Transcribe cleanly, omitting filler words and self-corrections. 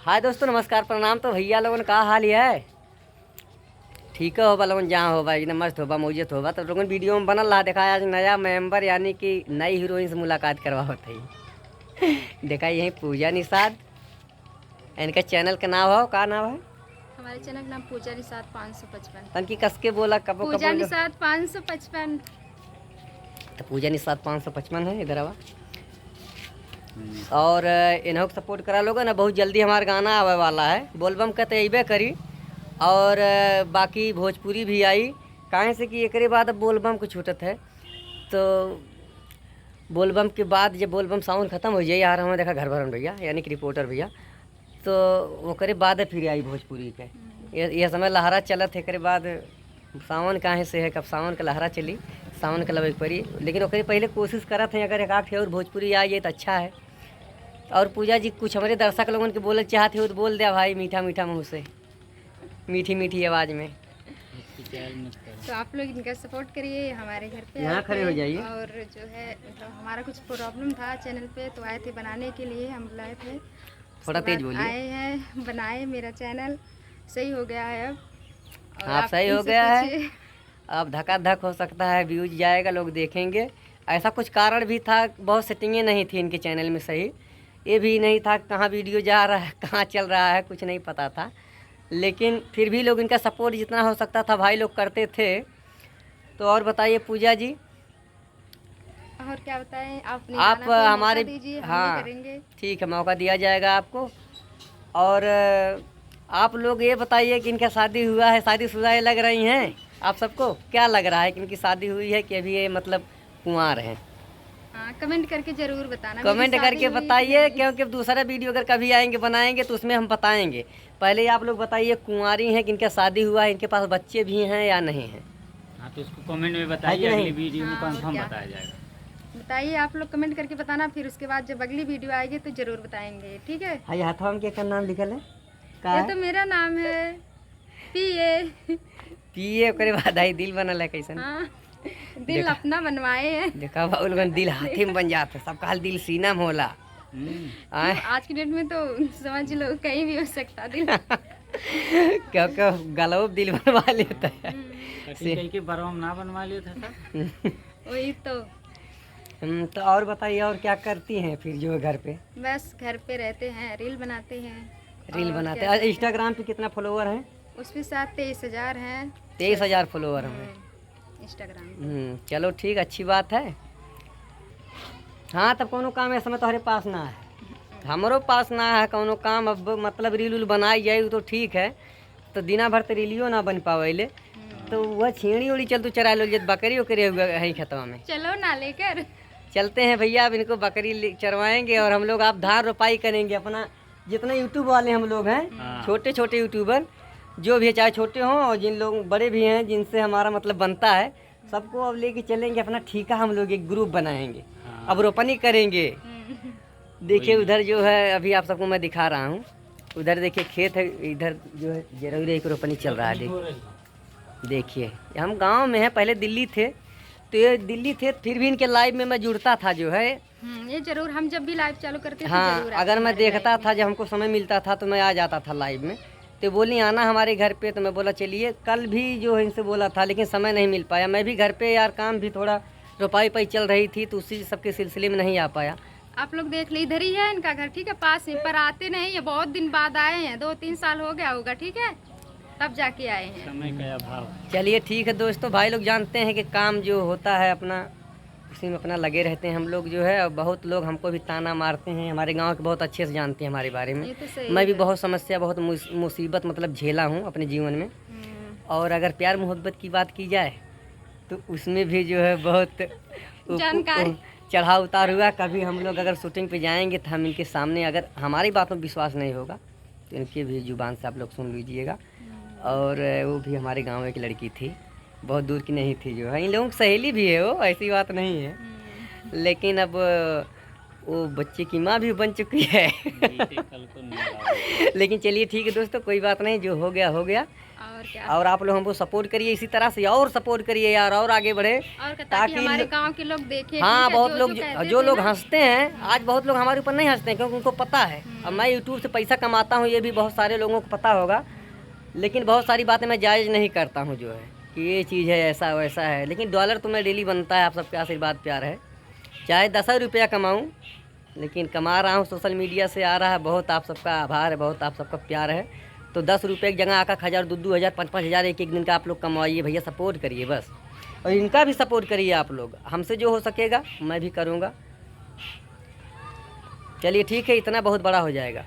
हाय दोस्तों, नमस्कार प्रणाम। तो भैया लोगन का हाल है? ठीक है होबा लोगन, जहाँ होबा एकदम मस्त होबा, मौजत होबा। तो लोगन वीडियो में बनल रहा दिखाया आज नया मेंबर यानी कि नई हीरोइन से मुलाकात करवा होता है। देखा यही पूजा निषाद, इनका चैनल का नाम हो, का नाम है? हमारे चैनल का नाम पूजा निषाद 555। तनकी कस के बोला, कबो पूजा कबो। निषाद 555। तो पूजा निषाद 555 है इधर आवा। और इन्हों को सपोर्ट करा लोगे ना, बहुत जल्दी हमारा गाना आवे वाला है। बोलबम का तो अबे करी, और बाकी भोजपुरी भी आई। काहे से कि एक बाद अब बोलबम को छूटत है, तो बोलबम के बाद जब बोलबम साउन ख़त्म हो जाए यार, हमें देखा घर भरन भैया यानी कि रिपोर्टर भैया, तो वो करे बाद फिर आई भोजपुरी के। ये समय लहरा चलत है, करे बाद सावन काहे से है, कब सावन का लहरा चली, सावन का लगे पड़ी। लेकिन ओकरे पहले कोशिश करत है, अगर एक आठ और भोजपुरी आ जाए तो अच्छा है। और पूजा जी कुछ हमारे दर्शक लोगों के बोले चाहते हो तो बोल दिया भाई, मीठा मीठा मुँह से, मीठी मीठी आवाज़ में। तो आप लोग इनका सपोर्ट करिए, हमारे घर पे यहाँ खड़े हो जाइए। और जो है मतलब हमारा कुछ प्रॉब्लम था चैनल पे, तो आए थे बनाने के लिए, हम लाए थे। थोड़ा तेज बोलिए। आए हैं, बनाए, मेरा चैनल सही हो गया है अब। और आप सही हो इनसे गया है, पूछिए। अब धकाधक हो सकता है, व्यूज जाएगा, लोग देखेंगे। ऐसा कुछ कारण भी था, बहुत सेटिंगें नहीं थी इनके चैनल में सही। ये भी नहीं था कहाँ वीडियो जा रहा है, कहाँ चल रहा है, कुछ नहीं पता था। लेकिन फिर भी लोग इनका सपोर्ट जितना हो सकता था भाई लोग करते थे। तो और बताइए पूजा जी, और क्या बताएं, आप हमारे, दीजिए, हम हाँ भी करेंगे। ठीक है, मौका दिया जाएगा आपको। और आप लोग ये बताइए कि इनका शादी हुआ है, शादीशुदा लग रही हैं आप सबको? क्या लग रहा है कि इनकी शादी हुई है कि अभी ये मतलब कुंवार हैं? हाँ, कमेंट करके जरूर बताना, कमेंट मेरी शादी करके हुई कि बताइए, नहीं। क्योंकि दूसरा वीडियो अगर कभी आएंगे बनाएंगे तो उसमें हम बताएंगे। पहले आप लोग बताइए कुंवारी हैं कि इनका शादी हुआ है, इनके पास बच्चे भी हैं या नहीं हैं? हाँ, तो उसको कमेंट में बताइए, है कि अगली नहीं? वीडियो में हाँ, कंफर्म क्या? बताया जाएगा। बताइए, आप लोग कमेंट करके बताना, फिर उसके बाद जब अगली वीडियो आएगी तो जरूर बताएंगे, ठीक है? हाँ, ये हाथवा में क्या नाम लिखल है? का ये है? तो मेरा नाम है, पिए। पिए करे बाद आई दिल बनल है कैसन? हाँ, दिल देखा। अपना बनवाए हैं। देखा बाबू लोगन, दिल हाथी में बन जाता है, सबका दिल सीना में होला। आए आज की डेट में तो समझ लो कहीं भी हो सकता दिल। क्योंकि गलव दिल बनवा लेता है। कहीं के बरवा में ना बनवा लिया था सर। वही तो। तो और बताइए, और क्या करती हैं फिर जो है घर पे? बस घर पे रहते हैं, रील बनाते हैं। रील और बनाते क्या हैं। करते हैं? इंस्टाग्राम पे कितना फॉलोवर हैं? उसके साथ 23,000 हैं। 23,000 फॉलोवर हैं इंस्टाग्राम पे। चलो ठीक, अच्छी बात है। हाँ, तब कोनो काम ऐसा में तुम्हारे पास ना है, हमारो पास ना है कोनो काम। अब मतलब रील उल बनाई जाए तो ठीक है, तो दिना भर तो रीलियो ना बन पावेले, तो वह छेड़ी उड़ी चल तो चरा लो, जब बकरी उकरी है खेतवा में। चलो ना लेकर चलते हैं भैया, अब इनको बकरी चरवाएंगे और हम लोग आप धान रोपाई करेंगे। अपना जितने यूट्यूब वाले हम लोग हैं, छोटे छोटे यूट्यूबर जो भी है, चाहे छोटे हों और जिन लोग बड़े भी हैं जिनसे हमारा मतलब बनता है, सबको अब लेके चलेंगे अपना ठीका। हम लोग एक ग्रुप बनाएंगे, अब रोपनी करेंगे। देखिए उधर जो है, अभी आप सबको मैं दिखा रहा हूँ, उधर देखिए खेत है, इधर जो है जरूर एक रोपनी चल रहा है। देखिए हम गांव में हैं, पहले दिल्ली थे, तो ये दिल्ली थे, फिर भी इनके लाइव में मैं जुड़ता था जो है। ये जरूर, हम जब भी लाइव चालू करते थे हाँ, जरूर अगर मैं देखता था, जब हमको समय मिलता था तो मैं आ जाता था लाइव में। तो बोली आना हमारे घर पे, तो मैं बोला चलिए। कल भी जो है इनसे बोला था, लेकिन समय नहीं मिल पाया। मैं भी घर पे यार, काम भी थोड़ा रोपाई पाई चल रही थी, तो उसी सबके सिलसिले में नहीं आ पाया। आप लोग देख ली, इधर ही है इनका घर, ठीक है, पास में, पर आते नहीं है। बहुत दिन बाद आए हैं, 2-3 साल हो गया होगा, ठीक है, तब जाके आए हैं। समय का अभाव। चलिए ठीक है दोस्तों, भाई लोग जानते हैं कि काम जो होता है अपना, उसी में अपना लगे रहते हैं हम लोग जो है। और बहुत लोग हमको भी ताना मारते हैं, हमारे गांव के बहुत अच्छे से जानते हैं हमारे बारे में। ये तो सही मैं भी है। बहुत समस्या, बहुत मुसीबत मतलब झेला हूँ अपने जीवन में। और अगर प्यार मोहब्बत की बात की जाए तो उसमें भी जो है बहुत जानकारी। चढ़ाव उतार हुआ। कभी हम लोग अगर शूटिंग पे जाएंगे तो हम इनके सामने, अगर हमारी बात में विश्वास नहीं होगा तो इनकी भी जुबान से आप लोग सुन लीजिएगा। और वो भी हमारे गांव एक लड़की थी, बहुत दूर की नहीं थी, जो है इन लोगों की सहेली भी है, वो ऐसी बात नहीं है। लेकिन अब वो बच्चे की माँ भी बन चुकी है। कल को नहीं। लेकिन चलिए ठीक है दोस्तों, कोई बात नहीं, जो हो गया हो गया। और क्या। और आप लोग हमको सपोर्ट करिए, इसी तरह से और सपोर्ट करिए यार, और आगे बढ़े और क्या, ताकि ताकि हमारे गांव के लोग देखें। हाँ, ठीक है, बहुत लोग कहते जो थे लोग ना। हंसते हैं, आज बहुत लोग हमारे ऊपर नहीं हंसते हैं क्योंकि उनको पता है। अब मैं यूट्यूब से पैसा कमाता हूँ, ये भी बहुत सारे लोगों को पता होगा, लेकिन बहुत सारी बातें मैं जायज़ नहीं करता हूँ जो है कि ये चीज़ है, ऐसा वैसा है। लेकिन डॉलर तो मैं डेली बनता है, आप सबके आशीर्वाद प्यार है। चाहे 10 रुपया कमाऊँ, लेकिन कमा रहा हूँ, सोशल मीडिया से आ रहा है। बहुत आप सबका आभार है, बहुत आप सबका प्यार है। तो 10 रुपये की जगह आका 1000, 2-2 हज़ार, 5-5 हज़ार एक एक दिन का आप लोग कमाइए भैया, सपोर्ट करिए बस। और इनका भी सपोर्ट करिए आप लोग, हमसे जो हो सकेगा मैं भी करूँगा। चलिए ठीक है, इतना बहुत बड़ा हो जाएगा।